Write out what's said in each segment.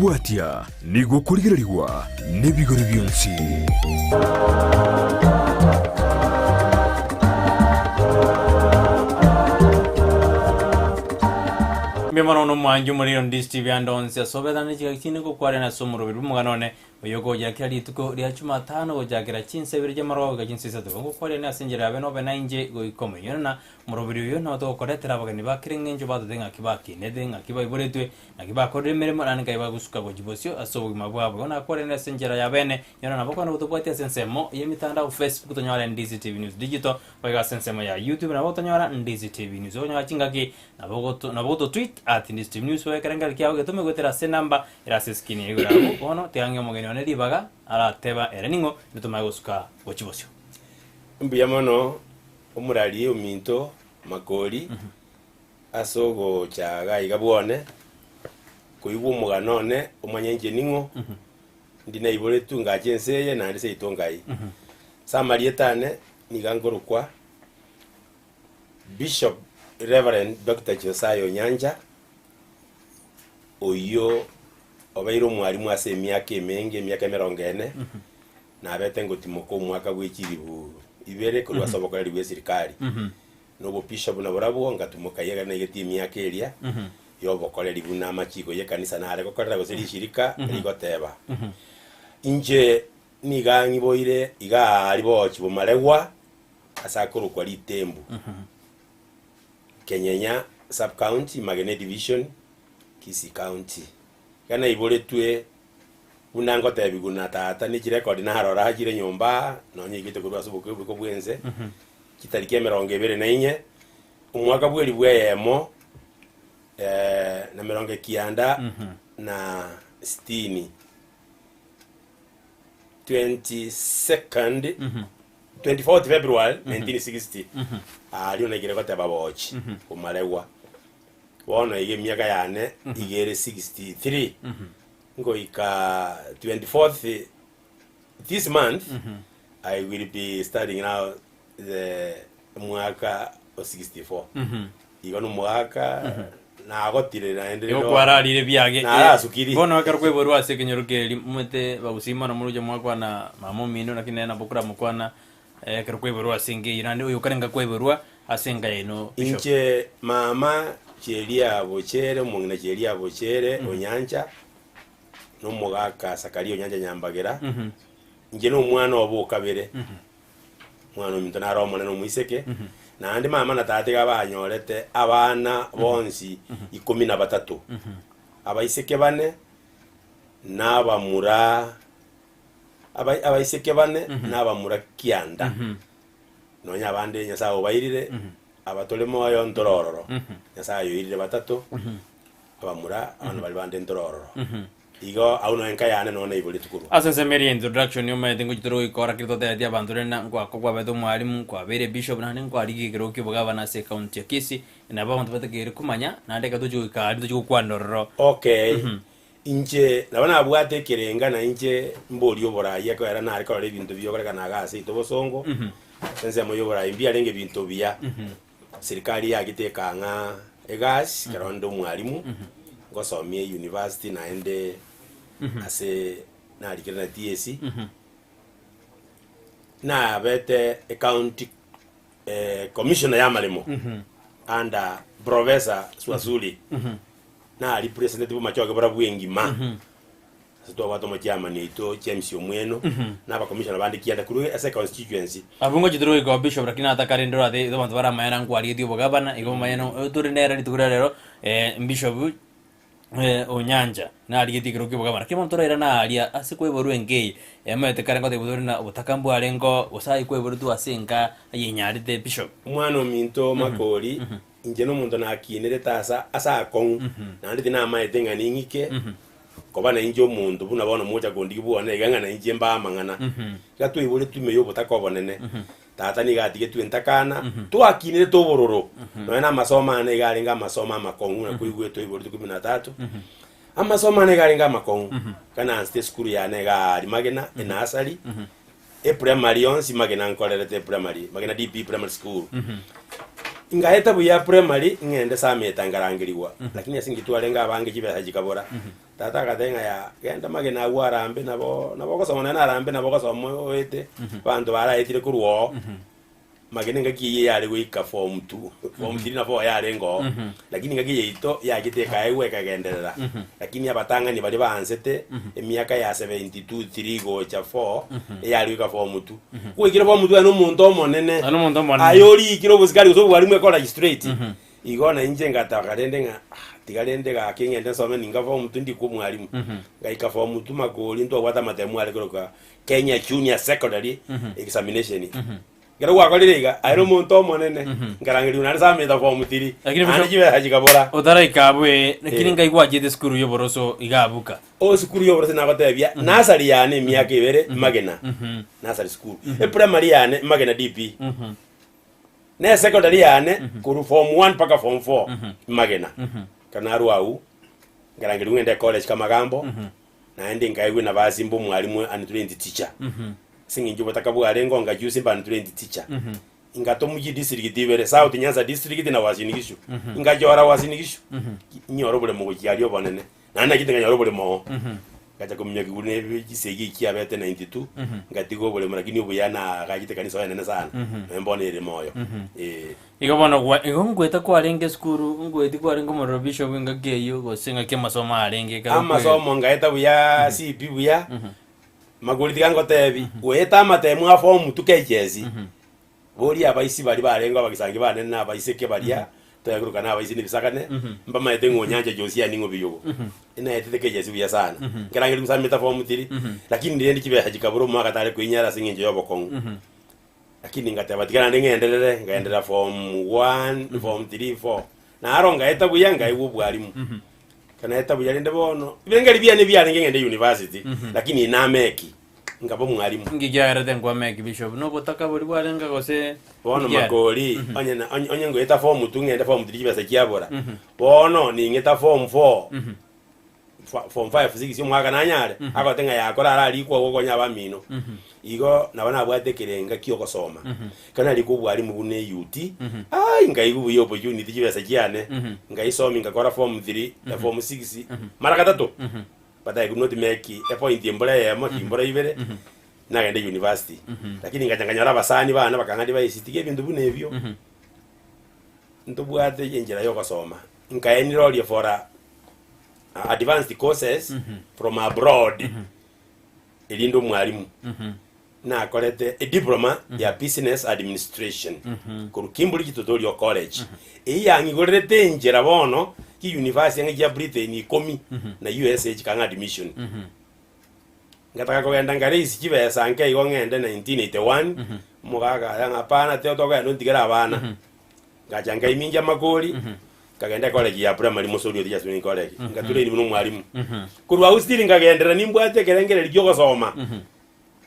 bwatia niguo kurigirigwa n'ibigori byonsi. Mbemano no mwanju muri on DSTV andonse asobeda ni kigakine ko kware na somuro biru muganone uyogo yakira lituko lya Jumatano go jakira chinsebire je maro ga chinsisa to ngo kware na sinjira beno benanje go ikomenya na murobiri yo na to koretera bagani bakirenga njo bado denga kibaki ne denga kibai boretwe na kibakore meremo nani kai bagusuka go jibosio asobo mabwabo na kware na sinjira ya bene yona na bokana utopati sensemo yemitanda Facebook to nyala DSTV News Digital baga sensemo ya YouTube na boto nyala DSTV News onya chingaki na boto tweet at DSTV News wa karanga kiago getume gotera se namba irase skini egura ono teange mogeni one libaga ala teba ereningo bituma gusuka gochibosio mbuya mono omurali ominto makoli asogo chaga igabwone kuibu umuganone omanyenje ningo ndina ibole tunga chenseye na ndise itongai samarietane nigangorukwa Bishop Reverend Dr. Josiah Onyanja oyo obairo mwalimu ase emyaka emenge emyaka 40 na abete ngotimoko mwaka gw'ekiribu ibere ko lwasoboka lwa serikali no bishop na borabo ngatumuka yega na igeti emyaka eria yo bokole libuna amachiko ye kanisa na are gokorera goseri shirika rigoteba inje nigangi boire iga alibo chibumaregwa asakuru kwa litembu Kenyanya sub county Magene division Kisii county kana ibole tue unango tebiguna tata ni record na harora hajire nyomba no nyigite kurwa subuko biko bwenze kitarike 24 umwaka bweli bweyemo na 900 na 60 22nd 24th February 1960 ali onegire ko tababochi kumalewa wona ige myaka yane igere 63 ngo ika 24th this month I will be starting now the mwaka of 64 igano mwaka na agotire na endere yo kwararire byage na asukiri bona wakarkweboro ase kenyorukeli mumete bagusima no muruje mwakwa na mamo mino na kinena bokura mukwana karkweboro asenge irande uyo karenga kweborwa asenga ino inche mama chelia bochere mungina chelia bochere Onyanja no mugaka Sakari Onyanja Nyambagera nje no mwana obukabere mwana omuntu na romo no muiseke na andi mama na tate gabanyorete abana bonsi 13 abaiseke bane nabamura abaiseke bane nabamura kianda nonya abande nyasawo bayirire abatolemo ayo ndororo nyasayo yirire batatu abamura abantu bali bande ndororo igo auno enka yane none ibuli tukuru asense meri introduction yo mete ngutoro ikora kirito te abandure na ngwa kwa beto mwalimu kwa bere bishop na ngwa rigi kiro kibugaba na se county ya Kisii na ba bantu bategere kumanya na ndeka tuju ka tuju kwa ndororo okay inje nabana abwate kirenga na inje mbori obora yako era na ariko ibintu byo kana gase itobosongo sense moyobora imbia lenge bintu bya serikali yagitekanga egas karondo mwalimu ngosomie university na ende ase na alikira na TSC na bete county commissioner ya malemo anda professor Swazuli na representative machoke bara bwengima sito wato machama ni to James Omweno na ba commissioner bandi kianda kuru ase constituency abungo jidro iko bishop rakina atakarendora de do bantu bara mayana ngwali dio bogabana iko mayano turinera litukura lero bishop Onyanja na aliyeti kiroki bogabana kimo ntora na alia asikweborwe ngei yamete karengo de budurina ubutakambu alengo usai kweboru tu asenga yenyarite bishop mwana ominto makoli inje no muntu nakinire tasa asa kon na ndi na maete ngani ngike koba na injo muntu buna bona moja gondi bwana iganga na inje mba mangana gatu ibole tume yo butakobonene tata ni gatige twentakana tu akinire to bororo no na masoma ne galinga masoma makongu na kuigwe to ibole 13 amasoma ne galinga makongu kana anste skuru ya ne ga magena enasali primary onsi magena nkolerete primary magena DP primary school ingaheta buya primary ngende sametangirangiriwa lakini asingitwalenga abange kibe hajikabora tata katenga ya genda magena arambe nabo gosoma na arambe nabo gosoma oete bantu baraitire kuruo magene ngakiye yari gwika form 2 form 3 na 4 yari ngo lakini ngakiye ito yagiteka ewe kagenderera lakini abatanga ni bali bansete emiaka ya 72 3 go cha 4 yari gwika form 2 kwikira form 2 no muntu omonene ayori ikiro busikari so bwari mwe college straight igona inje ngatakarende nga tigarende ga kingende some ninga form 2 ndi ku mwalimu ngaika form 2 magoli ndo wata matemu ale kuroka Kenya Junior Secondary examination Gara wakoliriga ayro muntu omonene ngarangiri unari sameta form 3 ani jibe hajikabora odara ikabwe lakini ngaigwa jide skuru yo boroso igabuka o skuru yo boroso nabatebya nasari yane miaka ibere magena nasari skuru primary yane magena DP ne secondary yane kuru form 1 paka form 4 magena kanaru au ngarangiri ngende college kamagambo naende ngaigwe na bazimbo mwalimu and trained teacher singinjo batakabu arengo ngajusi ban trained teacher ingato muji district ibere South Nyanza district na wasinigishu ingajora wasinigishu nyoro bole mu kyali obonene nana kitanga nyoro bole mo kaja kumnya kigune gisegi kiabete 92 ngatigo bole lakini ubuyana gagite kanisa wanene sana mbone ire moyo igobona kwa ingongweta kwa arenge skuru ngweti kwa arengo mo bishop ngageyo gosenga ke masomo arenge ka amasomo ngaeta buya CP buya maguri tigango tebi weta matemu a form tukejezi bori abaisi bali barengo abagisangi bane na abaiseke balia toyaguruka na abaisi ni bisakane mbama yete ngonyanja josia ningo biyogo ina yete kejezi buya sana ngarangiri musameta form 3 lakini ndiye ndikibe hajikaburo mwaka tare kwinyara singinje yobokongo lakini ngatabatikana ndengendelele ngaendelea form 1 form 3 4 na aronga eta buya ngaiwo bwalimu kana eta buya ndende bono ibengeri bya ne bya ngende university lakini na meki ngabo mwalimu ngijara tengwa meki bishop no botaka bori bwarenga gose bono magoli onye ngo eta form 2 ngende form 3 basa kiabora bono ni ngeta form 4 form 5 6 mwaka nanyare akotenga yakora ari kwa gogonya bamino igo nabana bwatekerenga kiyoko soma kana liko bwalimu bune UT ai ngai gubu yo opportunity kibesa kiane ngai somi ngakora form 3 na form 6 mara katatu baadaye kunoti meki a point embole ya maki mbora ibere na gende university lakini ngachanganya abasani bana bakangandi bayisitike ibintu bune ebyo ntubwate yenjera yo kusoma nkaeni role for advanced courses from abroad elindo mwalimu na kolete a diploma ya business administration ku Kimbridge Tutorial College yangi gorete njera bono ki university ya Britain ikomi na USA kanga admission ngataka kugenda ngare isikibesa nke igo ngende 1981 mugaga yanga pana teoto ga ndigera abana ngajanga iminja magoli kagenda college ya primary musori ya swing college ngatule ni mwalimu kurwa usitiri ngagendera nimbwate kerengere ryo gosoma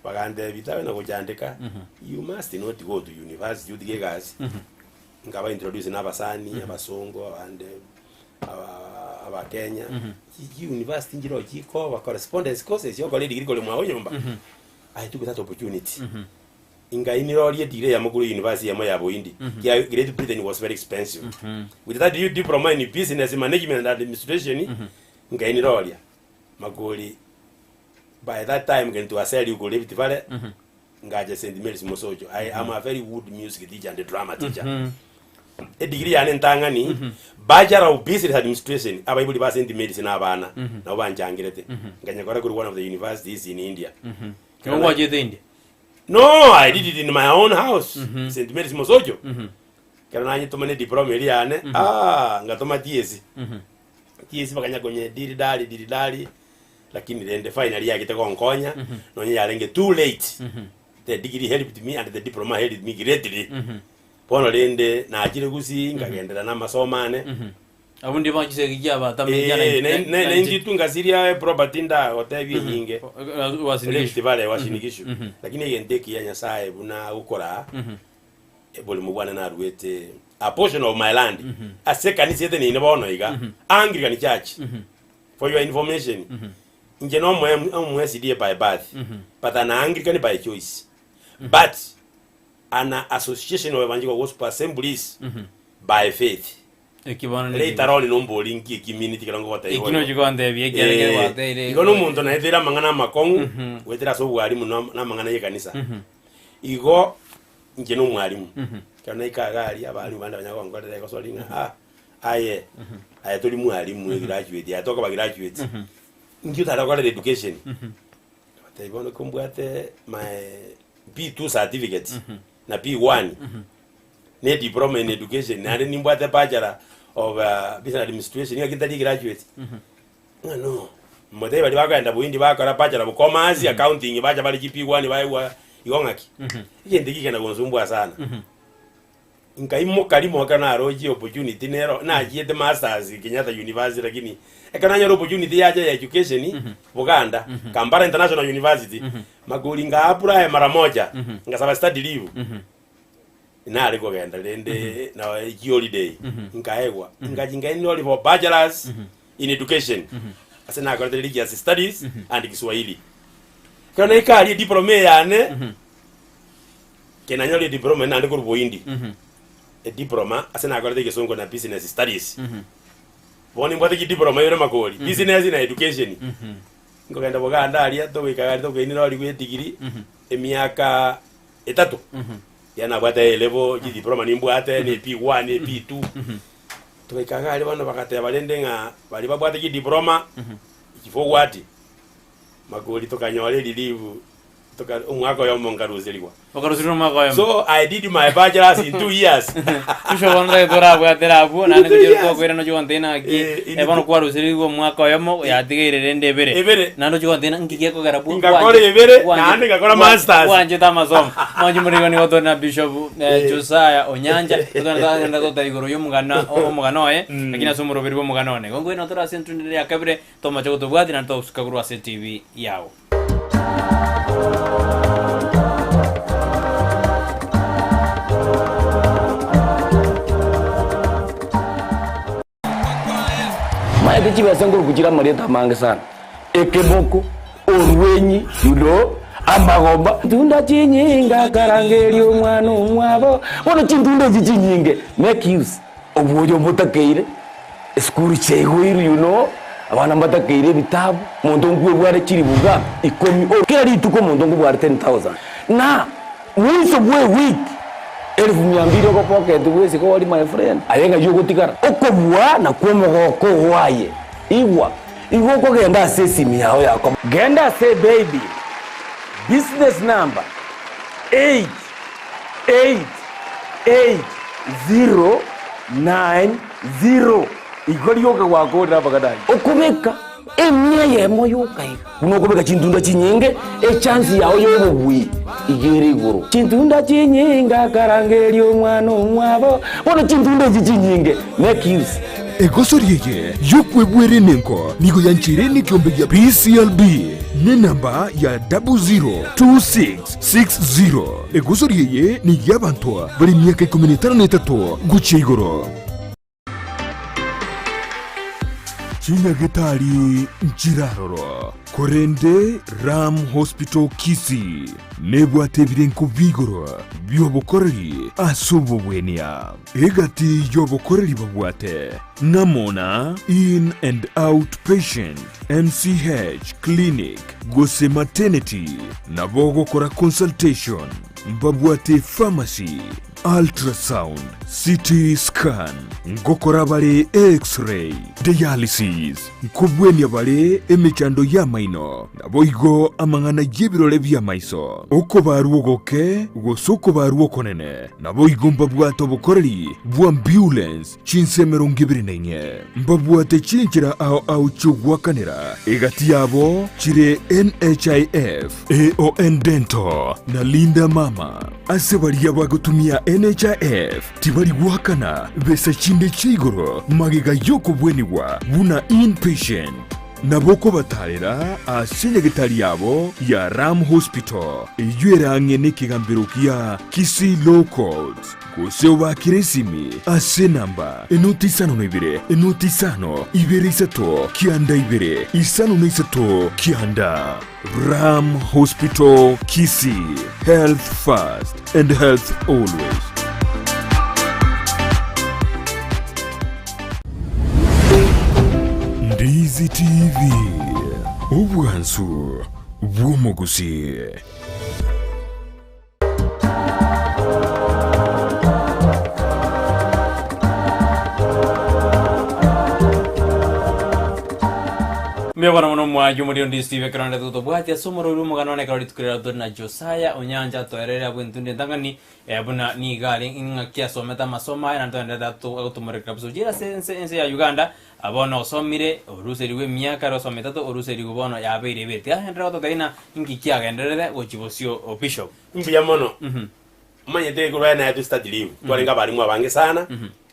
bagande bitawe na kujandika you must not go to university you dige guys ngaba introduce n'abasani abasongo and aba Kenya university ngiro kiko ba correspondence courses yo college giri kole mwa nyumba I took that opportunity inga inirori dire ya mukuru university ya Moyabo Indi ya Great Britain was very expensive with that diploma in business management and administration inga inirori magoli by that time going to sell you go live vale ngaje St Mary's Mosojo I am a very good music teacher and drama teacher a degree ane ntangani bachelor of business administration abayibuli ba St Mary's na abana na banjangirete nganya kora kuri one of the universities in India Can you in India? No, I did it in my own house St Mary's Mosojo kana nanyi tumane diploma ile ane ngatoma TSC TSC bakanya kwenye dili lakini then the finally yake tekonkonya nonye yarenge too late the degree helped me and the diploma helped me greatly pono lende na ajire gusi ngagendera na masomane abundi bakise kijaba tamijana ne njitunga siria property nda hotevi nyinge wasinigishu vale wasinigishu lakini yendeki ya nyasaye buna ukora ebole mubwana na ruete a portion of my land a second sete ni bono iga Anglican church for your information nje no mwe CD by birth but an Anglican by choice but an association of evangelical gospel assemblies by faith ekibona le itaroni no mbolingi community kirango bata igo ikino jikonde biegerege wate igo no muntu na ethira mangana makongu wetira so bwalimu na mangana ye kanisa igo nje no mwalimu kana ikagari abali banda banyago ngorere ko solinga aye tuli mwalimu graduate atoka ba graduate ngiyo tarakora education bata ibono kumbwate my B2 certificate na B1 ne diploma in education na ni mbwate bachelor of business administration ya kinta graduate no mode bali bakaenda buindi bakora bachelor of commerce accounting bacha bali GP1 baiwa igongaki igende kigenda gonzumbwa sana nkaimo kalimo kana aroji opportunity nero na ajiete masters Kenyatta University lakini ekana nyoro opportunity ya education Buganda Kampala International University magoli nga apply mara moja ngasaba study leave na aliko genda lende na holiday nkaegwa ngajinga ni oli for bachelors in education asena kwa religious studies and Kiswahili kana ikali diploma yane kenanyoli diploma na ndiko ruboindi diploma asena kwa Kisongo na business studies boni mbate ki diploma yore makoli business na education ngogenda Buganda ali atoweka to kwenira ali kwe degree emiaka 3 yana bwata level ji diploma ni mbwate ni P1 ni P2 toweka ali bana bakate balende nga bali babwata ki diploma ikifo wati magoli tokanyole live toka umwaka yo mongaruzeliwa okaruziro mwaka yo so I did my bachelor's in 2 years tusho bonra dora bwatera abu na ngiro ko kwera no jontena aki ebano kwaruzeliwa mwaka yo mo yatigere rende ebere nando jontena ngiye ko garabu ngakore ebere nande ngakora masters wanje tamasomo monji muri ni otona bishop Josiah Onyanja tona ndo taigoro yo mugana oye lakini asumuro biri bo muganone ngo ino tora century ya kabire toma cyo tubwati na to sukaguru ase TV yao maete chibesenguru kuchira mareta mange sana ekeboko orwenyi yudo amagomba tunda chinyinga karangeri omwana omwabo bono chintunda chinyinge make use obuyo mutakeire school chegwiru abana mbatakeire bitabu muntu ngwe bware chiri buga ikomi kera rituko muntu ngwe bware 10,000 na mwiso bwe week 1200 ko pocket wese ko wali my friend ayenga yugo tikara okobwa na kwomogoko waye igwa ko genda sesimi yao yako genda say baby business number 888090 igoriyoka wakoda bagadai okubeka emye yemo yokai unokubeka chintunda chinyenge chance yao yobugwi igere iguru chintunda chinyinga karangeri omwana omwabo bono chintunda chinyinge make use egosoriye yokwebwere nenko nigo yanchire ni kiombe ya PCLB ni namba ya 002660 egosoriye ni yabantu bari myaka 13 guche igoro Chinyagetari Njiraroro Korende Ram Hospital Kisi Nebwate birenko bigoro byobokoreri asobobwenia egati yobokoreri babwate namona in and out patient MCH clinic gose maternity nabogokora consultation babwate pharmacy ultrasound CT scan ngokora bale x-ray dialysis nkubwenya bale emechando ya maino naboigo amangana yebirole bya maiso uko baruogoke gosoko baruokonene naboigo mbabwato bukoreri bwa ambulance chinsemero ngibirirenye mbabwate chinchira au chugwakanira egati yabo chire NHIF AON Dental na Linda Mama asebali yabagutumia NHIF tibali guhakana besa chinde chigoro magega yoko bweniwa buna inpatient naboko batarera asenyagetari yabo ya Ram Hospital eywerangye nekigambirukia Kisi Low Codes goseo bakiresimi ase namba enoti sano ibire enoti sano ibere isato kianda ibere isano neisato kianda Ram Hospital Kisi, health first and health always. Easy TV. Ubwansu bw'omuguzi. Mbebana muno mwanju muri ndi Steve Karanda tuto bwati asomoro rumu kanone kali tukurira dona Josiah Onyanja toerera bwintunde tangani ebuna ni gari inga kia someta masoma na ntende datu automore kapso jira sense ya Uganda abono somire oruseri we miaka ro someta to oruseri bono ya beire beti ahendra to taina ingi kia gendere ochibosio bishop mbiya mono manyete ko na ya start live twarenga bari mu abange sana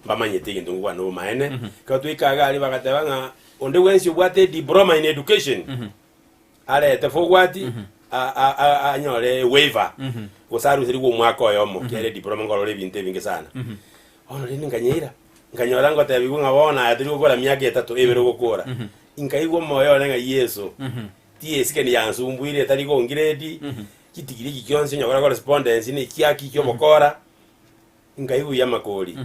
mbamanyete ndu ngwa no maene ka twikaga ali bakatebanga onde wensi bwate diploma in education ale te fogwati anyore waiver usaru siri wo mwaka oyomo kere diploma ngolore binte binge sana ono rini nganyora ngo tebi ngabona atiri gukora myaka 3 ebero gukora inkaigwo moyo nenga yeso tiesike ni yansumbuire tari go ngiredi kitigiri kikyonse nyakora correspondence ni kiaki kyo bokora ingaigu ya makori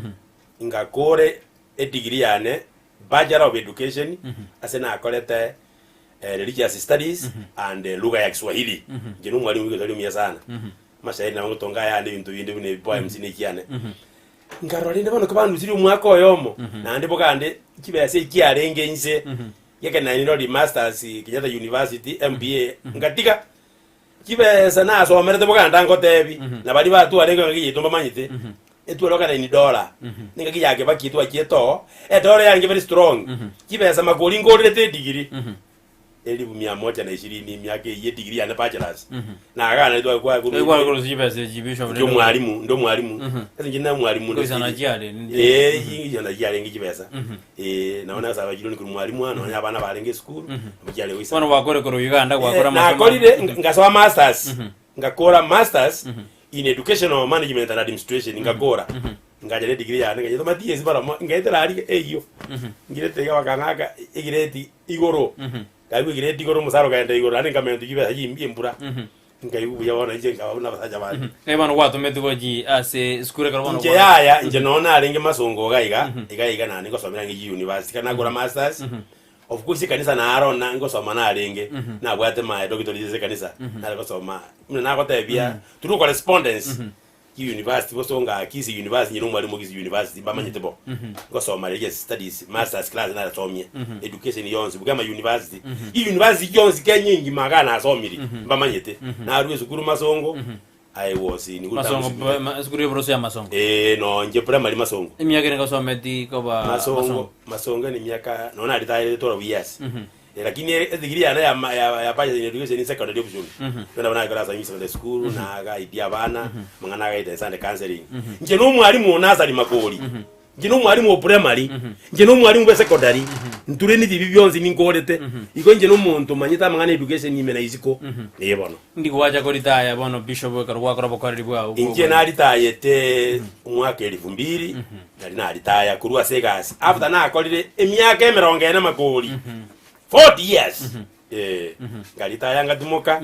ingakore degree yane Bachelor of Education asena akolete religious studies and lugha ya Kiswahili jenu mwalimu wiko tali sana mashairi na ngotonga ya ndi bintu bindi bine poems ni kiane ngarori ndabona kubantu ziri umwaka oyomo na ndi bokande kibese kiarenge nse yake na ni masters Kenyatta University MBA ngatika kibese na so merete bokanda ngotebi na bali batu arenge ngiyitomba manyite etuoloka ni dollar ninga kiyake bakitwa kieto dollar yange very strong kibesa magoli ngorete degree elibu 120 miaka ye degree ana bachelors na agana ndo kwa kwa kibesa jibisho ndo mwalimu kasi njina mwalimu ndo sana jale jana jale ngi kibesa naona sawa jilo ni mwalimu ano abana balenge school mujale wisa wana bakore ko Uganda kwa kora masomo na kolide ngasowa masters ngakora masters in educational management and administration ngakora ngajale degree ya ngaje toma TS bara ngaitera ari eyo ngirete ya wakangaka igireti igoro kabu igireti igoro musaro kaenda igoro ani ngamendo kibe yimbi mbura ngaibu ya wana nje ngabona basaja bani bana watu metugoji ase skure karbono nje yaya nje nona aringe masongo gaiga nani ngosomera ngi university kana gora masters of course kanisa na arona ngosoma na arenge na bwate ma doctor dize kanisa na ngosoma na kotebia turu correspondence ki university bosonga kisi university nyino mwali mo kisi university bamanyite bo ngosoma religious studies masters class na asomia education yonse bugama university university yonse kenyingi magana asomiri bamanyite na arwe sukuru masongo I was in masongo skure broso ya masongo no nje primary masongo imiaka ngosoma di ko ba masongo ni miaka naona alitaile tora years lakini degree ya bachelor in education in secondary option ndio bana kwa sasa secondary school na ga idia bana mangana ga ita sande counseling nje no mwalimu onazali makoli nje no mwalimu wa primary nje no mwalimu wa secondary nture ni bibyonzi ningorete iko nje no muntu manyita mangana education imena iziko bono ndiko wacha ko ritaya bono bishop karwa karabo kariri bwa nje na ritaya te umwaka 2000 na ritaya kurwa segas after na akolire emyaka 40 makoli 40 years galita yanga tumuka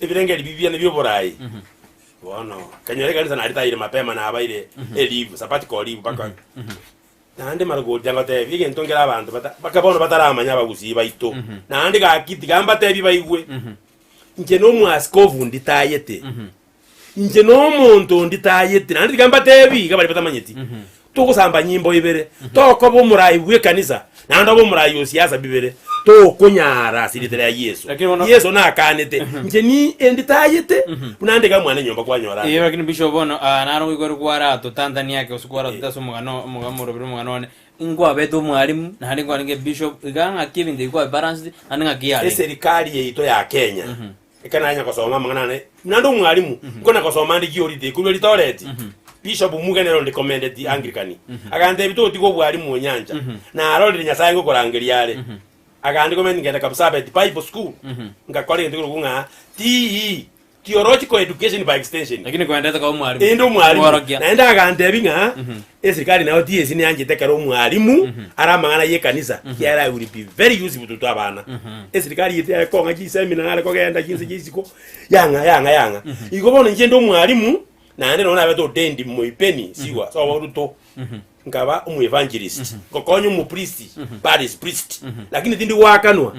ibirenge bibia ne byoborai wono kanyere kanisa na ritaya mapema na abaire elivu sapati ko livu baka nande margo janga te bige ntongera abantu bakabono bataramanya bagusi baito nande ga kiti gamba te bibaigwe nje no mwaskovu nditayete nje no muntu nditayete nande gamba te biga bari batamanyeti tukusamba nyimbo ibere toko bo murai bwe kanisa nando bo murai yosiasa bibere to kunyara siritere ya Yesu na kanete nje ni enditayete unande ga mwana nyomba kwa nyora lakini bishop bono naro igoro kwara to Tanzania ke usukwara tutaso mugano mugamuro biro muganone ingwa beto mwalimu na hali kwa nge bishop iganga kibinde kwa balance aninga kiyale serikali yeito ya Kenya ikananya kusoma mangana nando mwalimu ngona kusoma ndi giorite kulwe toilet bishop mugenero recommended Anglican agande bito tiko bwalimu nyanja na aroli nyasaye ngokorangeria yale agandi komen ngenda kabisa be Bible school ngakole ndiko kunga theological education by extension lakini kuendeza kwa mwalimu endo mwalimu naenda agande binga serikali nayo TS ni anje tekero mwalimu aramangana ye kanisa kiara will be very useful to abana serikali yete ko ngaji seminar ko genda jinsi jisiko yanga igobona nje ndo mwalimu na ndio naona beto dendi moipeni siwa so waruto ngaba umu evangelist kokonyo mu priest paris priest lakini tindi wakanwa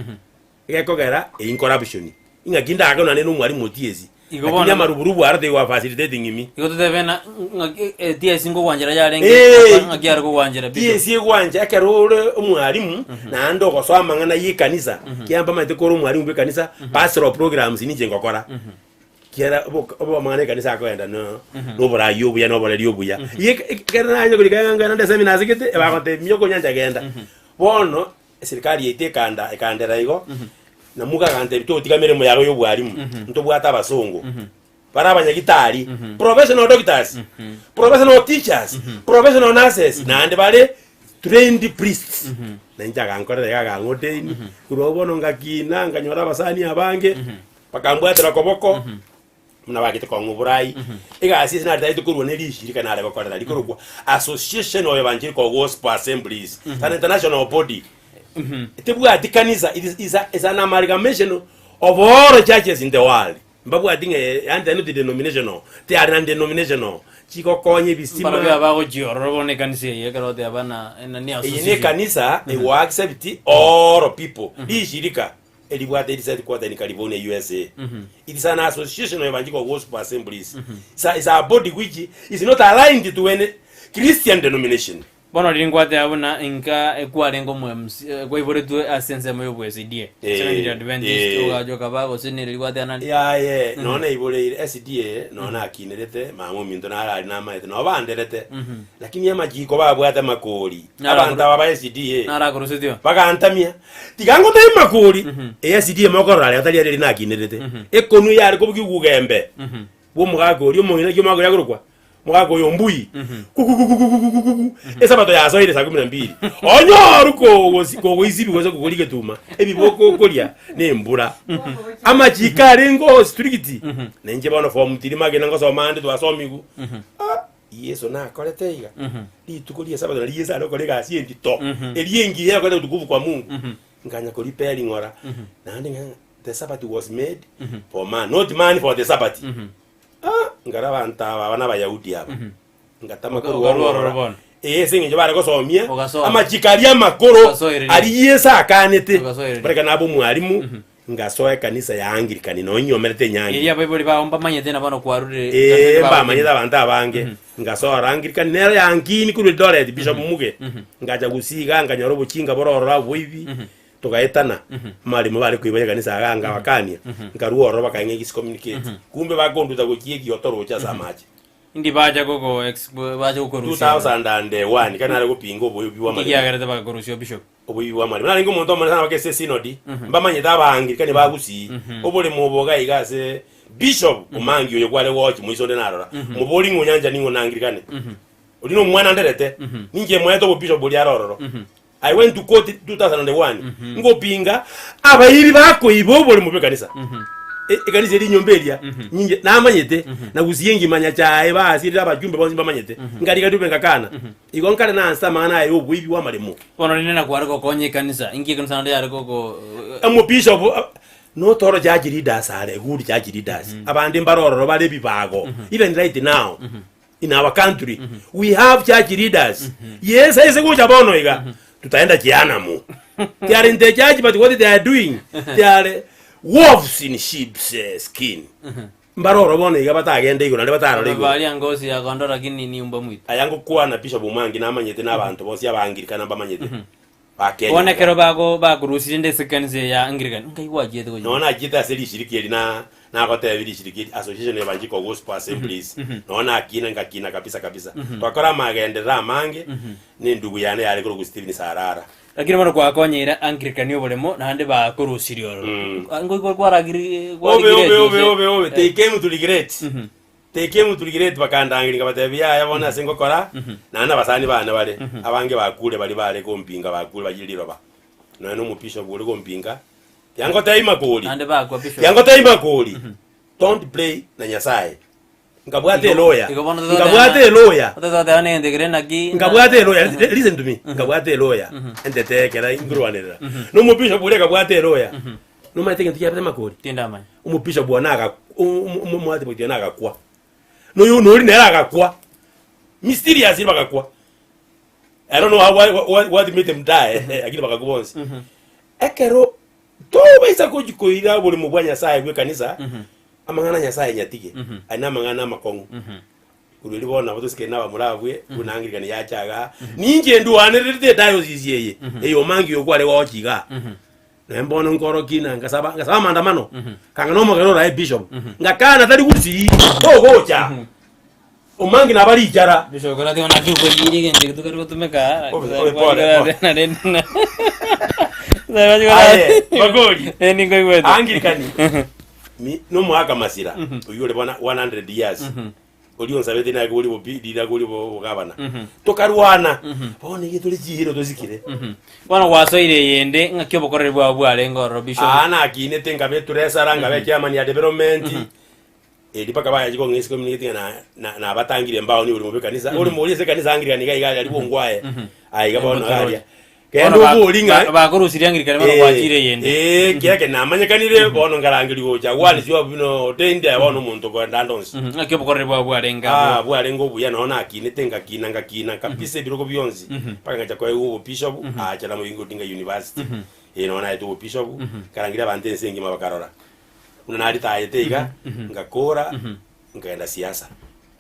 gekogera incorruption ingakinda akana neno mwari motiezi lakini amaruburubu arate wa facilitating imi ikoto tevena TSC ngo wanjira yarenge ngakiara ko wanjira TSC gwanja akerore umwarimu na ndo gosoma ngana yikanisa kiamba matekoro umwarimu be kanisa pastoral programs nije ngokora kiera obo mangane kanisa akwenda no bora yobuya no bora yobuya ye kerana nyo kulikanga na seminar zikete bakote myoko nyanja genda bono serikali yetekanda ekandera igo na muka kante bito tikamere mu yago yobwarimu nto bwata abasongo para abanyagitari professional doctors professional teachers professional nurses na ande bale trained priests na njaga nkore gaga ngoteni kurobono ngakina nganyora abasani abange pakambwatira koboko muna bagite kwa nguburai igasi sina dai tukurwa ne lishirika na areba kwa likorwa association of evangelical gospel assemblies an international body tebu adikanisa is an amalgamation of all churches in the world mbabu adinge and no denominational they are non denominational chiko konye bisima para ba go jioro bone kanisa ye kero de abana nani association ne kanisa they will accept all people lishirika elibwate ilisati kwa tani California USA it is an association of evangelical gospel assemblies is a body which is not aligned to any Christian denomination. Bono lingwate abuna inka ekwarengo mwems kwa ibore tu asense moyo bwesidie sene Adventist ogajo kabago sene lingwate anani ya nona ibore SDA nona akinerete mamo minto na ari na maite no banderete lakini amajiko babwata makoli abantu aba SDA nara kurusitio bagantamia tigango te makoli SDA mokorale atali ari na akinerete ekonu yari ko bwigugembe bo mugago ri mo ina kyo magoro yagurukwa mwago yombui esa bato ya soire sa 12 onyoru ko izibi gozo kukolike tuma ebiboko kolia ne mbura amachikare ngo strikiti nenje bano form tirimage nango so mande to asomigu yeso na kolete iga litukolia sabato na liyesa no kolega asiendi to eliengi ya kwenda utukufu kwa Mungu nganya ko repairing ngora na ndinga the Sabbath was made for man not man for the Sabbath ngara bantaba bana bayahudi aba ngatama ko woro singe jabare ko somie amachikaria makoro ari yesa akanete bareka nabo mwarimu ngasoe kanisa ya Anglikani no nyomerete nyangi iya bible ba omba manyete na bano kwarure ba manyeta banta bange ngasoa Anglikani nera ya angini kuri doret bishop muge ngaja gusiga nganyoro bukinga bororo bwibi tugaetana malimu bali kwibaye kanisa aganga wakania ngaruoro bakanye gis communicate kumbe bagonduza gokiegi otoro cha samaje indi baja gogo baja gukorusha 2001 kana ari gupinga obubi wa mali yagarete bakorusha bishop obubi wa mali naringo muntu amana bakese synod mbamanye tabangi kani bagusi obole muboga igase bishop umangi uyo kwale wochi muisonde narora muboli ngunyanja ningo nangirikane ulino mwana nderete ninge mweto bo bishop boli arororo I went to court 2001 ngopinga abayiri bako ibobole mu kanisa kanisa eri nyombelia nyinge namanyete na gusiyengi manya chae basirira abajumbe bonzi bamanyete ngari katupe ngakana igonkare na ansa mana ayo bwibi wa malemu bono nina kwariko konye kanisa ingi kanisa ndo yari koko amo bishop no toro jaji leaders are good jaji leaders abandi mbaroro bale bibago even right now in our country we have church leaders yes ese kuja bono iga tutaenda kianamu they are in the church but what they are doing they are wolves in sheep's skin mbaroro bono iga batagende igo nale batarore igo bali angosi ya kondo lakini ni umba mwitu ayango kuwa na bishop umangi namanyete n'abantu bose abangirikana bamanyete bakenya bona kero bago bakurusije ndese kanise ya Anglican ngaiwaje to nona agita seli shiriki elina na kote ya vili shiriki association evangelical gospel assemblies nona akina ngakina kabisa twakora magendera mange ni ndugu yane yali kuri Stephen Sarara lakini bano kwa konyera Anglican yo bolemo nande bakurusiriyo ngo kwaragiri obe they came to regret bakandangirika batebya yabona singokora nana basani bana bale abange bakule bali kompinga bakule bagiriroba none umupisha buri kompinga yango taima koli nande bakwa bishop yango taima koli don't play na nyasaye ngabwate lawyer otaza ane ndegere nagi ngabwate lawyer listen to me ngabwate lawyer endete kera ingurwanera no umupisha buri ngabwate lawyer no matenge tiyapete makoli tinda man umupisha bwana umwate bwana kwa no yo no ri nera agakwa mysterious ri bagakwa. I don't know what made them die akili bakakubonsi ekero to baisa ko jikoira boli mu bwanya sai gwe kanisa amangana nyasaye nyatike ana mangana makongo uruli bona botuske na bamuravwe unangirikana yachaga ninje nduwane rite diocese yeye eyo mangi yokwale wachiga nembona nkoro kina ngasaba mandamano kanga no mogero ra bishop ngakana tari kusi gocha umangi na bari jara bishop kora diona duko yiri gente tukaro tumeka bagori ningo igwetu angirikani mi no mwaka masira uyole bona 100 years olion sabete na goli bo bidira goli bo gabana tokarwana bone yituli jihiro tozikire bwana wasoire yende ngakyo bokorere bwa bwale ngoro bishop ana akine tenga betu resara nga be chairman ya development dipaka baya jiko ngisi community na batangire mbao ni uri mu kanisa uri mu uri se kanisa angirika ni gaiga ali bongwaye ai gabona aria kendo bulinga bakorusiri angirika bano kwakire yende kiake namanyekanire bono ngarangiri gocha wani sio bino tende abono muntu ko ndandonsi ngakyo bokorere bwa bwale nga bwale ngo buya naona akine tenga kina kapise biroko byonzi paka ngacha kwa uwo bishop acha mu Ingo Dinga University naona eto bishop karangira bante sengi mabakarora unanari taitega ngakora ngaenda siasa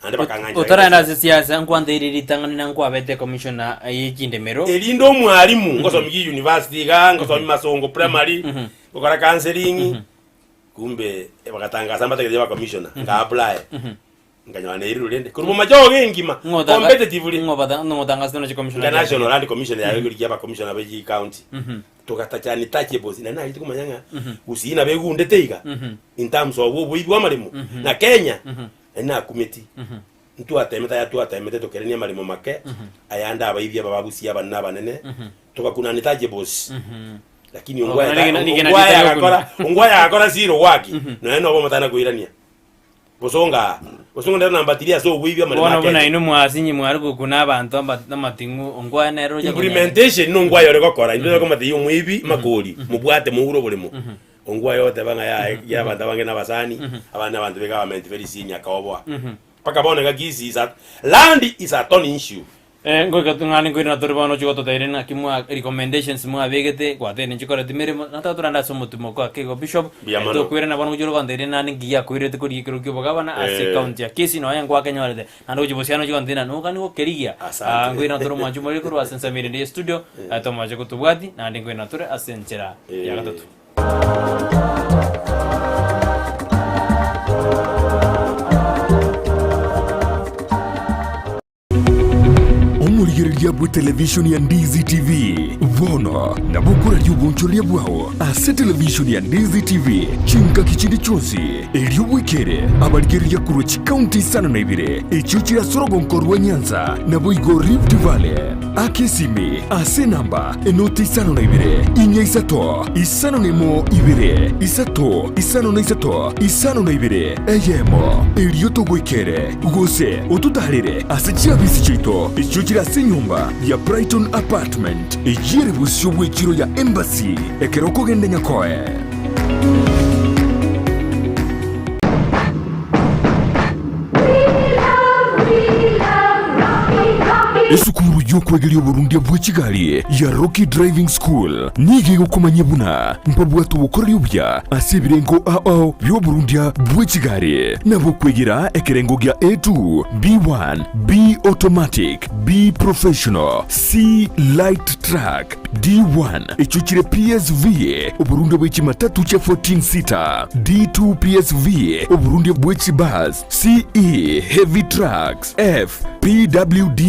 ande bakanganya utara na siasa nkwande iri tangani na nkwabete commissioner y'ikindemero elindo mwalimu ngosomi university ngosomi masongo primary ngokora counseling kumbe bakatangaza mbategeze ba commissioner nga apply nganywana iri rulende kuri mu majoge ngima competitively ngotangaza no commissioner national land commission ya yuri ya ba commissioner beji county tokata cyane take boss na nari tukumanyanga usina begunde teiga in terms of wo bwa marimo na Kenya na committee ntu atemeta tokerenia marimo make ayanda abaibya bababusi abana banene tokakuna nitaje boss lakini ongwaya akora zero waki no eno bomotana kuirania bosonga ndero nambatiria so bwibya marimo make bona ino mwasinyi mwarugo kuna abantu amatingu ongwaya nero ya implementation no ngwaya ore gokora indiro ko mati umwibi makoli mubwate muhuro bulimo ongwaya yote banga ya abantu bange nabasani abana abantu be government very senior kaobwa paka bona gagizi land is a ton issue ngoika tungani ngoina toribano chigoto tairena kimwa recommendations mwa begete kwatene chikora timere natatura nda somutumo kwa kego bishop to kwirena bano juro kwandere nani ngiya kwirete kuri kiro kyo bagabana ase county ya kesi no yangwa kenyarede nando jibosiano chikondina no kani ko kerigia ngoina toro mwa jumori kuru asensa mire ndi studio atoma je kutubwati nandi ngoina tore asenchera ya gatatu Omurigereria bwa television ya Ndizi TV vono na bukura ry'ubunchoria bwawo ase television ya Ndizi TV chinka kichindi chonsi eriobwekere abarigereria kuro chikaunti sana na ibire echo chira sorogo nkorwa Nyanza na boigo Rift Valley akesimi ase namba enoti isano na ibire inya isato isano nemo ibire isato isano na isato isano na ibire eyemo erioto gwekere gose otutarire ase chiabisi chito echo chira se nyumba ya Brighton Apartment ejire busyo bwekiro ya Embassy ekeroko gende nyakoe esukuru y'okwegeria oburundi bwa Kigali ya Rocky Driving School nige gukomanya buna mpabwatu bukorera ubya asibirengo ao by'oburundi bwa Kigali nabo kwegera ekerengo gya A2 B1 B automatic B professional C light track D1 echuchire PSV oburundi bwa chimatatu cha 14 seater D2 PSV oburundi bwa chibus CE heavy trucks F PWD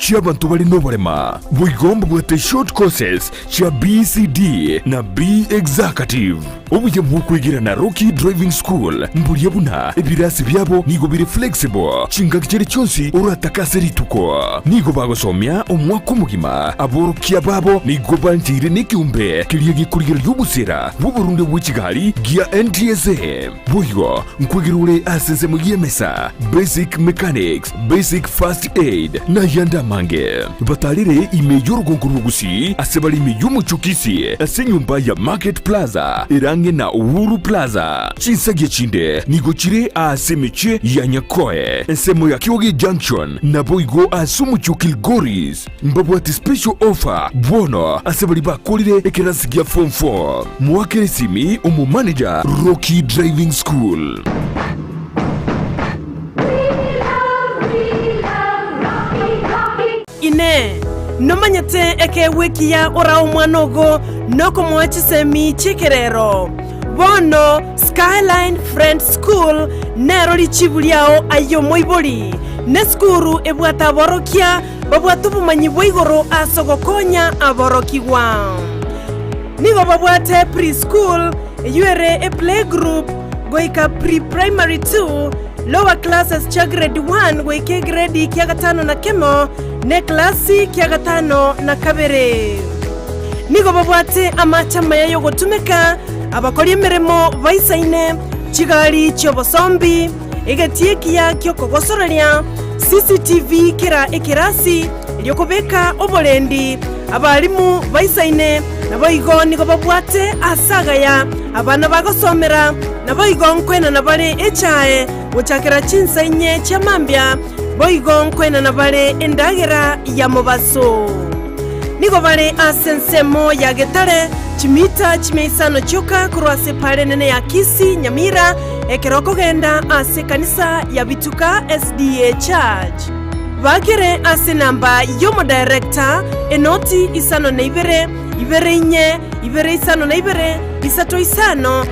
cy'abantu bali n'oburema bwigomba bwate short courses cya BCD na B executive obuye bw'okwigira na Rocky Driving School mburiye buna ebirasi byabo nigo biri flexible chinga kichere cyonsi urataka rituko nigo bagosomya omwaka omugima aborokia babo nigo banjire n'ikiumbe kiriye gikurira y'ubusera bw'Uburundi bwa Kigali gya NTSA buyo nkwigirure asenze mu yemesa basic mechanics basic first aid na yanda Damange batarire imeyo rugongo rugusi asebali imeyo muchukisi ase nyumba ya Market Plaza irange na Uhuru Plaza chinsagie chinde nigochire asemeche ya Nyakoe ensemo ya Kioge Junction na boigo asumucho Kilgoris mbabwati special offer bono asebali bakolire ekerasigia form 4 mwakere simi umu manager Rocky Driving School. Ine nomanyete eke wiki ya ora umwanogo noko mwachisemi chikerero bono Skyline Friend School nero lichibuliao ayo moiboli ne skuru ebwata borokia babwatu bumanyi bwigoro asogokonya aborokiwa nigo babwate preschool yuere a playgroup goika pre-primary 2 lower classes cha grade 1 goike grade kia gatano na kemo ne klasi kia gatano na kabere nigo babwate amachama yayo gotumeka abakora emirimo baisaine kigali cy'obosombi egatiyekiya kyokogosororia CCTV kira ekirasi lyokobeka obolendi abalimu baisaine naboigo nigo babwate asagaya abana bagosomera naboigo nkwena nabale echae guchakira chinsainye cyamambya boigo nkwena nabale endagera ya mobaso nigo bale asensemo ya getare chimita chimeisano choka kurwase pale nene ya Kisi Nyamira ekeroko genda ase kanisa ya Bituka SDA Church bakere ase namba yomo director enoti isano na ibere inye ibere isano na ibere isato isano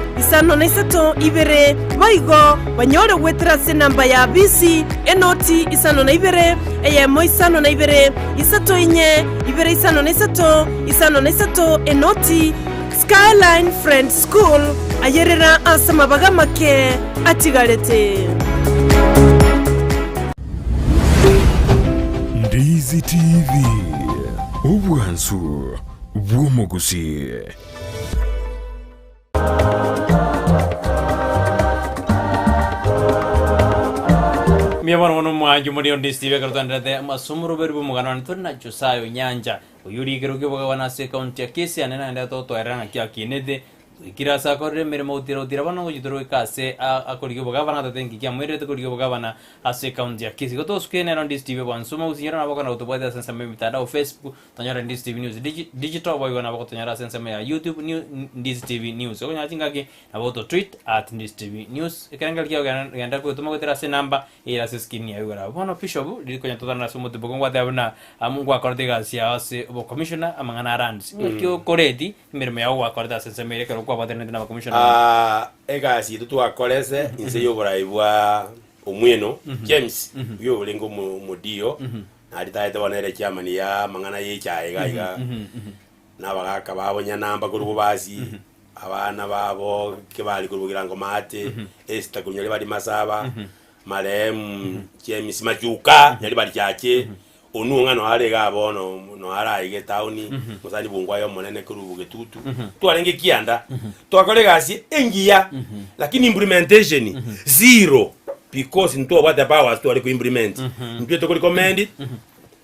na isato ibere baigo banyore wetera ase namba ya BC enoti isano na ibere eyemo isano na ibere isato inye ibere isano na isato enoti Skyline Friend School ayerera asama bagamake atigarete. Ndizi TV obwansu bwomogusi. Miyabano wano mwanju muri Ndizi TV karutandate masumuru beri bumugano ntuna chusayo nyanja uyuri geruge bogabana se county ya Kisi anena nda to erana kya kinede kirasa korre mere motiro tirabano gitoro kase akorige bogabana tatengi kya mwere to korige bogabana ase county ya Kisi goto skene na Ndizi TV wansuma usinyara na bokana utobada sensa me mitandao Facebook tanyara Ndizi TV news digital boy wana bokto tanyara sensa me ya YouTube Ndizi TV news ko nyachinga ke na boto tweet @Ndizi TV news ekangal kya ganda ko tuma gotera se namba ira se skin ya yugara bono pishobu liko nyatota na sumo tibo ngwa tabuna amungu akortega siase bo commissioner amangana rands kyo koredi mirme ya wa korda sensa me ke kwa batene na commissioner ega si tu akolese inse yobora ibwa omweno James yo lengo modio na ritaite bonere chamani ya mangana ye chaiga iga na bagaka babonya namba kurugo basi abana babo ke bali kurugira ngo mate esta kunyali bali masaba marem James majuka yali bali chache onunga no alega bono no araige tauni musani bungwa yo monene kurubuge tutu twalenge kianda twakolega si engia lakini implementation zero because nto what the powers to implement mpye to recommend it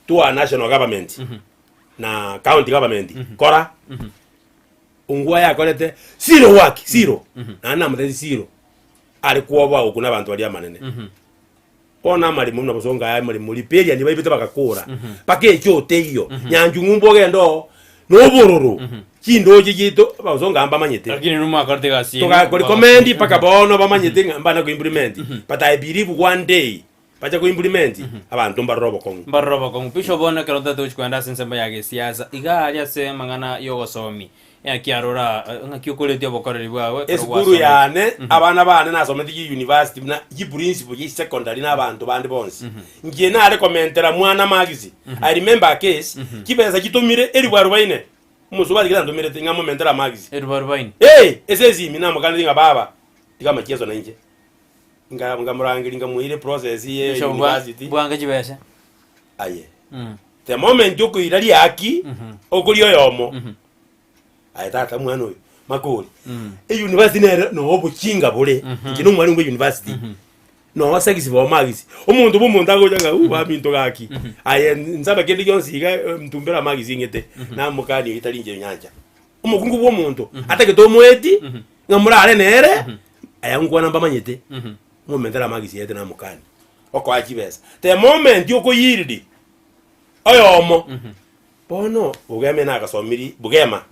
to a national government na county government kora ungwa ya kolete zero work zero na namwe zero alikuwa ba kuna abantu bali amanene pona mali mumna bosonga ya mali muri peria ni bayibita bakakora pake chote iyo nyanju ngumbo gendo no bororo chindo jigito bosonga amba manyete lakini numa kortega si to ka recommend paka bono bamanyete ngamba na ko implement but I believe one day pacha ko implement abantu mbarobo kongo pisho bona karota to kwenda sensa ya siasa iga alia se mangana yogo somi ya kiarora ngakiyokole tyo bokoreri bwawe esukuru yane abana bane nasomete yi university na yi principal yi secondary na abantu bandi bonse ngiye na recommendera mwana magizi I remember a case kibeza kitomire eri bwa rubaine musuba ligenda ndomire tinga momentera magizi eri bwa rubaine esezi mina mukandi nga baba tigama kiezo na nje nga murangira nga muire process ye university bwanga kibese aye the moment yoko irali yaki okuri yomo ayataka mwana oyo makoli university no obuchinga bole ngino mwali ngwe university no sex bo magisi umuntu bumuntu agojaga uba minto gaki aye nzaba kindi gyonsiga mtumbera magisi ngete na mukani itali nje nyanja umukungu bwo muntu atake to mweti ngamurare nere aya ngwa namba manyete mumentera magisi yete na mukani oko akibesa the moment yoko yiridi oyomo bono ugeme na kasomiri bugema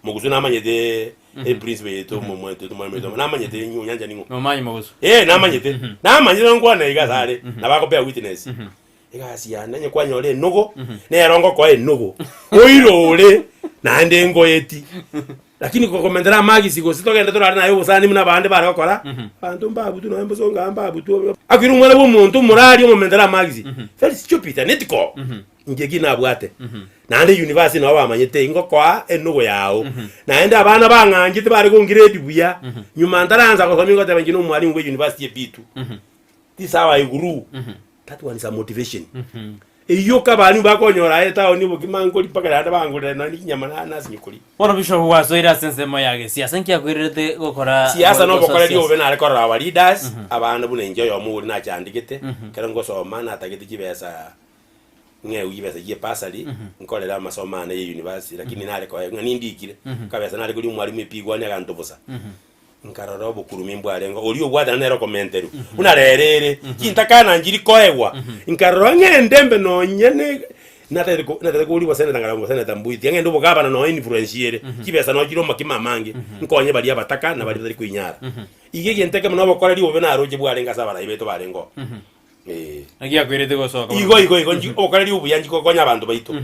mugusuna manyete principe yeto momento to momento na manyete nyanja ningo no manyi mugusu na manyete na manyete ngwa na igazare na bakopea witness igasiana nye kwanyole nugo ne rongo ko nugo oirole na ndengo yeti lakini ko komendera magisi go sitogenda torari nayo busani muna bande bare bakora bantu mbabutu no embo songa mbabutu akiru mwana w'umuntu murari omendera magisi very stupid anetiko ngegi nabwate na ndi university no bamanyete ingo kwa enugo yawo na ndi abana bangangite bari go grade buya nyuma ndaranza ko somingo tabangi no mwalimu we university ebitu tisawa iguru that one is a motivation iyo kabani bakonyora eta oni bukimango lipakara hata bangura na nyama na nasinyukuri bono Bishop wazo ira sense moyage siasa nkia kwirete gukora siasa no bokora dio bena rekora aba leaders abana bune njo yo muri na chandikete kera ngo soma na tagete kibesa nge uyibesa ye pasali nkolera masoma na university lakini nale ko ngani ndikire kabesa nale kuli mwalimu epigwa ne akantobosa nkararo bukuru mbwale ngo oli obwada na recommendero unarerere kintakana njiri koewa nkararo ngendembe no nyene natete ko uli wasene tangara wasene tambuiti ngendo bokaba no influenciere kibesa no jiro makima mange nkonye bali abataka na bali bali kuinyara igege nteke mno bokora liwo bena aroje bwale ngasa bala ibeto bale ngo agia kwirete gosoka igo okora liwo yanji ko konya abantu baito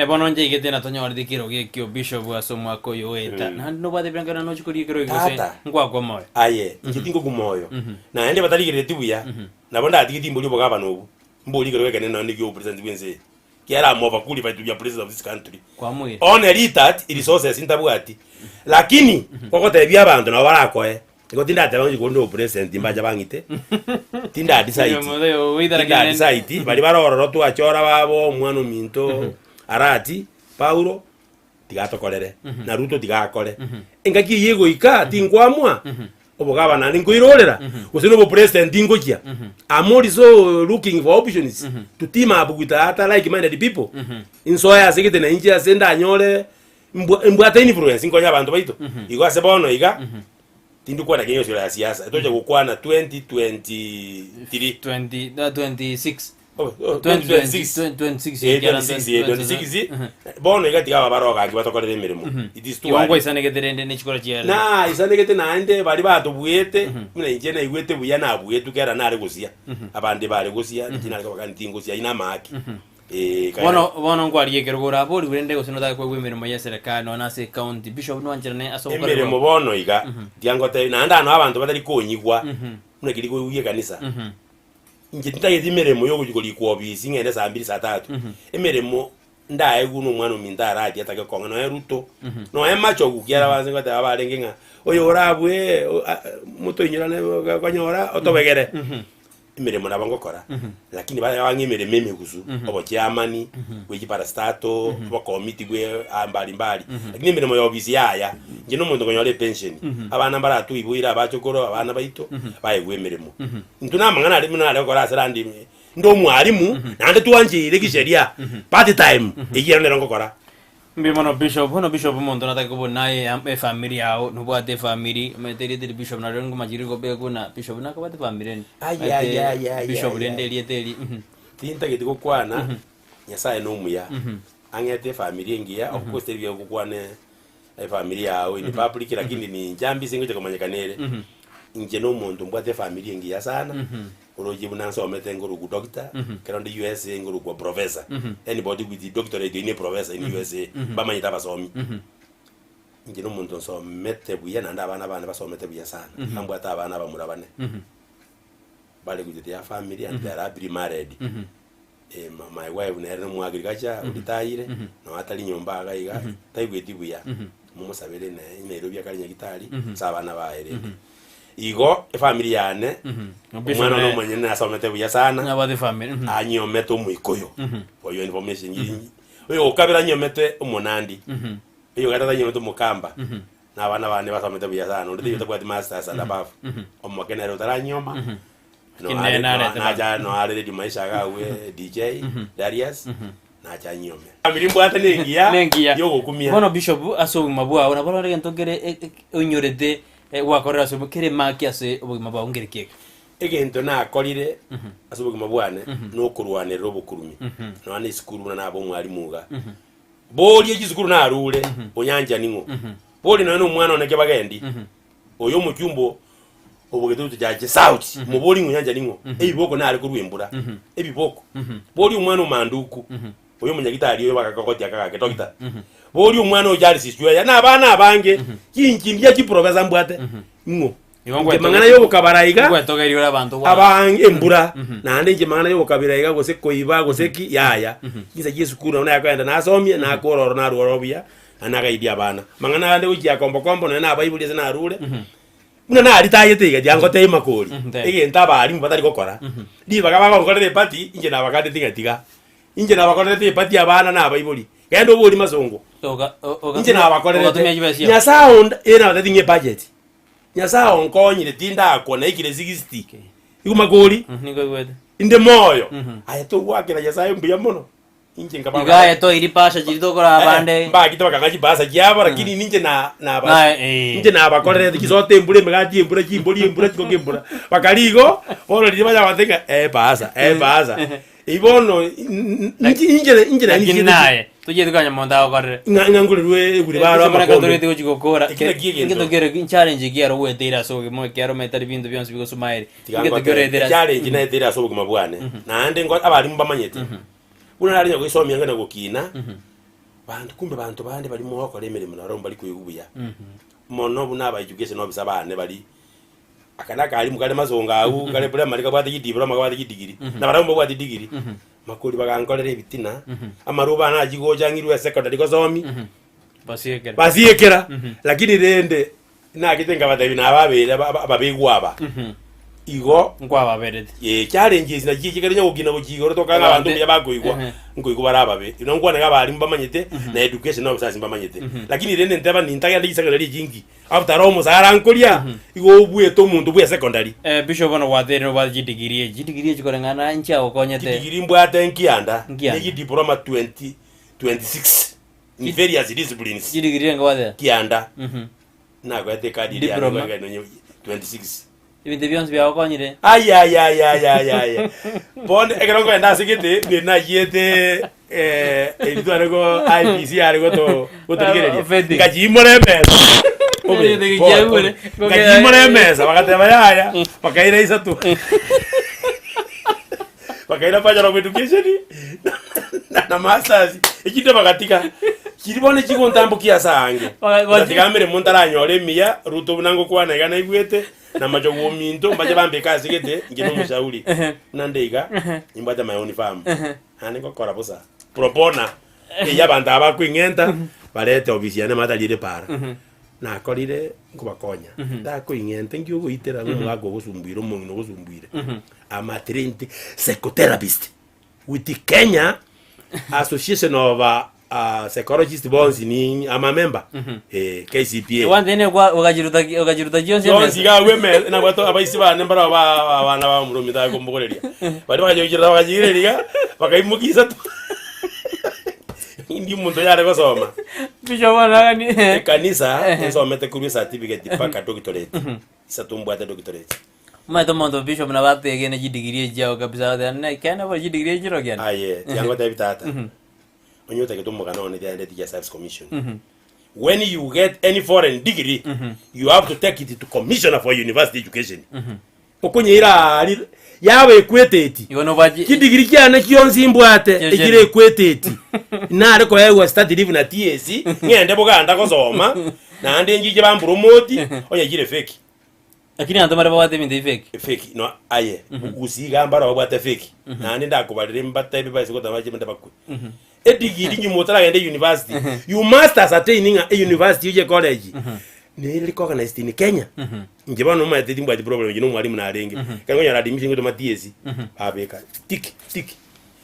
bono nje igete na tonyo ordi kiro gekyo Bishop asomwa ko yoeta na no bade bengana no chikuri kiro igose ngwa kwa moyo aye ngitingo kumoyo na ende bataligire tibuya nabonda atigiti mbuli bokaba nobu mbuli kiro wekene no ndikyo president wenze kiara mova kuli by to be a president of this country kwa mwiri on elitat resources intabwati lakini koko tebya abantu na barakoe ngo tinda tabangi kondo president mbaja bangite tinda decide bali barororo tu achora babo mwana minto arati Paulo tigatokorere na Ruto tigakore engaki yego ika tingwamwa obogaba na ningoirorera usino bo president ingojia amori so looking for options to team up with other like minded people insoya segete na injia senda anyore mbwata influence ngonya abantu baito igo asebono iga tindu kwa na genyo sura ya siasa etoje gukwana 26 bono igati aba baroga ngibatokore emirimo it is too yongo isanegederende n'ikikora cyera na isanegete nande bari batubwete muna injena igwete buya nabwetu kera nare gusia abandi bari gusia tinari kwa ntingusia ina maki bono ngwariye kerugura bori burende gusino da kwa imirimo ya serikali no nase county Bishop no anjirane asokora imirimo bono iga diangote nanda no abantu batari konyigwa muna kiriko uye kanisa nje titaye imirimo yo kugikora ikobisi ngende saa 2 saa 3 imirimo ndaye guno mwana mindara ati atake konga no Ruto no emacho kukiara banze ngote abarenge nga oyo orabwe muto inyirane kwanyora otobegere imirimo nabangokora lakini bale bangimere meme guzu obo cyamani weji parastato bo committee gwe ambali mbali lakini imirimo yo bisi yaya nje no muntu konyore pension abana baratu ibuira abachokoro abana baito baye gwe imirimo ntuna mangana ari munale gukora serandi ndo mwalimu nande tuwanjire kisheria party time igira ndero ngokora mbimono Bishop muntu nataka kubonaye family yao nubwate family meteri de Bishop na rengo majiri go be kuna Bishop na kabate family Bishop rende lieteli tinta gitiko kwana nyasaye no muya angete family ngia okosteri go kwane family yao ni public lakini ni njambi singo chakomanyakanere nje no muntu mbwate family ngia sana uroji bunanso omete nguru ku doctor keronde USA nguru ku professor anybody with the doctorate in professor in USA bamanyita basomi ngino muntu so mete buya nanda abana basomete buya sana ambwata abana bamurabane bale kujitia family and they are happily married my wife nere mu agriculture uditaire no atali nyomba agaiga taigweti buya mumusabere ne Nairobi akalinya gitari sabana baere igo family yane mwana no mwenye na somete buya sana abade family anyomete umuikoyo for your information yinyi oyo kabira nyomete umunandi iyo gatata nyomete mukamba na abana bane basomete buya sana ndi yote kwa masters and above omukenero taranyoma naja no are di maisha gawe DJ Darius naja nyome amirimbo ate nengia yo gukumia bono bishop aso mabwa ona bono rege ntogere onyorete wakorera so kere maki ase obugima bwa ongerekeke egento nakorire ase obugima bwane no kurwanira obukurumi no ane skuru na abo mwalimuga boli ekizukuru narure onyanja ningo boli no mwana oneke bagendi oyo mucyumbo obugetutu jaje sauti muboli onyanja ningo ebiboko nale kurwembura ebiboko boli umwana umanduku oyo munyagitari oyo bakakokoti akaka dokita boli umwana ojali siswe na abana abange kinkindia kiprofesa mbwate ngo mangana yo bukabaraiga gwetogerira abantu abange embura nande nje mangana yo bukabaraiga gose koiba gose ki yaya giza Yesu kuna ona yakenda na asomye na akororo na ruorobia anagaidia abana mangana ande uji akombo na abaibuli na arure muna na aritayete iga jango te makori egenta bari mbatari gokora di bagaba bakorere pati inje na bakade tiga inje na bakorere pati abana na abaibuli kendo boli masongo inje na bakorere nya sound ena batinge budget nya sound konyire tinda akona ikire 60 ikumagori niko gwete inde moyo ayato wakira ya sayo mbiya mono inje ngaba igaya to iri pasha jirito kora abande mba kito bakangaji basa kiaba lakini ninje na basa ninje na bakorere kizote mbule megati mbule kimboli mbule kikokembura bakaligo bolo lidi baja watenga basa ibono inje na ninje naye tuje tukanya monda okore ngangulirwe guri bara bakore tuje gukora ingito gere challenge giaro wetera so mo kiaro metari bintu byonse biko sumaire ingito gere dera challenge na dera so buguma bwane na ande ngo abali mbamanyete una ari nyago isomya ngana gukina bantu kumbe bantu bande bali mu okore emirimo na romba liko yubuya mono buna ba education no bisabane bali akana kali mukale mazonga au kale bula malika bwate kidibura magwate kidigiri na baramba bwate digiri makuri bagankorera ebitina amaruba na jigo jangirwe secondary gozomi basiekera lakini rende na kitenga batabi na babere ababigwaba igo ngwaba berete challenges na kikigere nyogina bukigo rotokanga abantu byabagoigwa ngoiko barababe ino ngwana gabali mbamanyete na education no busasi mbamanyete lakini rende ntaba nintaga ndi secondary jingi after all musara ankolia igo ubuye to mundu buye secondary bishop ono wathere no degree chikorengana ncha okonyete degree mbwate nkianda ni diploma 2026 in various disciplines degree ngwathe kianda na gwate kadi ya 26 ibintu byonse byakonyire ay bonde ekerongo enda sigete ni na yete editware go IPC ari go tigereria ngajimore meza ngajimore meza bakatema yaya bakaira isatu bakaira pajaro education na masters ikite bakatika kiribone chikontambo kiasange batikamere montaranyore miya ruto bunango kwana igana igwete na majo wominto mbaje bambe kazi gete ngino mushauri nandeiga imbata my own farm hane ko kora bosa propona ya banda abakwingenta barete obisiane matalire para na korire kubakonya da kwingenta ngyo guitera ngwago gusumbira umuntu gusumbire ama trained psychotherapist with the Kenya Association of psychologist bonds ni ama member KCPA wandene kwa ugajiruta jonse bonzi ga weme na bato abaisi ba nembara bana ba murumita ko mbogoreria bari bakajogira bakajireria bakaimukisa indi muntu yare gosoma bijobana ni kanisa nsomete kuri certificate paka doctorate isatumbwata doctorate maito mondo bishop na bate gene jidigirie jao kabisa na kana ba jidigirie jiro gene aye yango tabitata onyota keto kanone the Identity Service Commission when you get any foreign degree you have to take it to commissioner for university education okonyira yawe equateti kidigiri kyane kyonzi mbwate ekire equateti nare ko yewe study live na TSC ngende buganda kozoma na ande njije bampromote oya gire fake lakini ando mara bawate minde fake no aye usiga mbara bawate fake na ande ndakubalire mbata biba isiko tabaje mbata bakwe edigiri nyumotara ngende university you must ascertain a university uje college ni recognized in Kenya njeba no mate timbwa problem ngino mwalimu na arenge kango nyara admission ngo matiesi abeka tik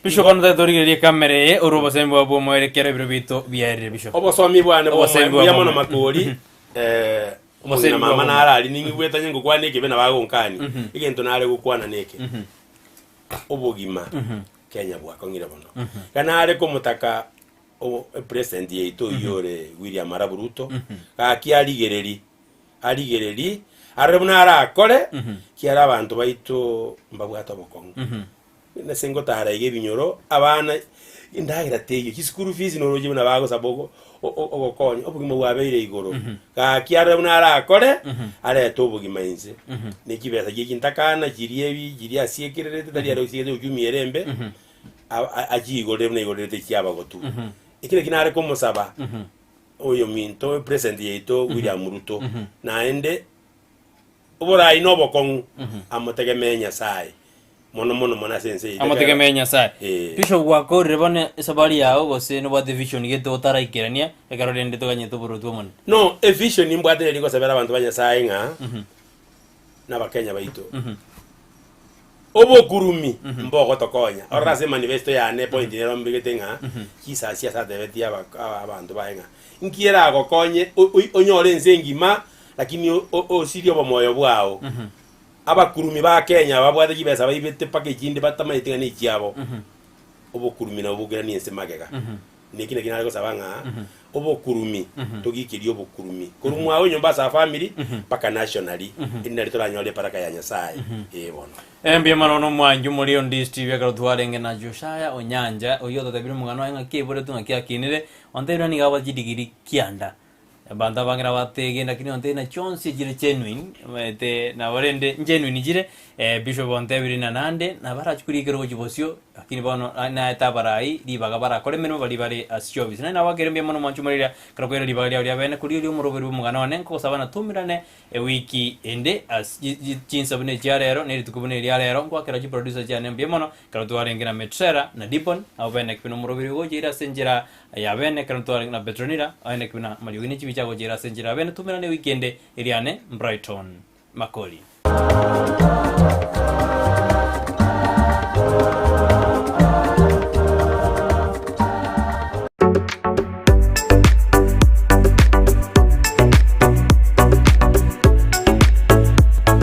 bisho kono tatorigerie kamere urubo sembo abo moerekera biro bito biere bisho obo somi bwana bo sembo ya mono makori Omoseri mama narari ningi gweta nyengo kwa neke bena bagonkani igento nare gukwana neke obogima Kenya bwakongire bono kana are komutaka o president yeito yore William Arap Ruto akiarigereri arebuna arakore kiara abantu baito mbabwata bokongo na sengo tara ige binyoro abana indagira tege kiskuru fees no roje buna bago sabogo ogokonyo obugima bwabeire igoro kiarebuna arakore are to obugima inze nekibesa gikintakana giria siekirete tari aro siete ujumi erembe agigore buna igorete kiaba gotu ikire kinare komusaba oyo minto president yeito William Ruto naende obora inobo kon amotegemea Nyasaye mono mona sense amotegemea Nyasaye Bishop wako rebone sabari yao gose no bwa division geto taraikirania ekarore ndito ganyeto burutu mon no a vision imbwate liko sabera abantu banyasaye nga na bakenya baito obo kurumi mboko tokonya orase manifesto ya ne point ero mbigete nga kisa sia sa debetia abantu baenga nkiera agokonye onyore nsengima lakini osirio bomoyo bwao abakurumi ba Kenya babwate kibesa baibete package inde batamaite ngani kiabo obokurumi na obugira ni ense magega nekine kinale ko sabanga obokurumi togikirio obokurumi kurumwa awo nyomba sa family paka nationally inde ritola nyole paraka ya Nyasaye bono embia marono mwanju muri on DSTV akaro twarenge na Joshaya Onyanja oyo tatabire mugano nga kibore tunga kyakinire ontera ni gaba jidigiri kianda banda bangira batege nakini onte na chonsi jire genuine te na warende genuine jire Bishop Ontebiri na nande na barachkurikero gojibosio akini bano na etabarai libaga bara kole meno bali asjovis na wagerembia mono manchu marira krakwera libaga ya bene kuri umuroberu mugana nenko sabana tumirane wiki ende as jinsa bune jarero ne tukubune jarero kwa keraji producer jane mbia mono kratwarenge na metrera na dipon au bene kino umuroberu gojira senjira ya bene kratwarenge na betronira ane kina majugini chibicha gojira senjira bene tumirane weekend iriane Brighton Makoli.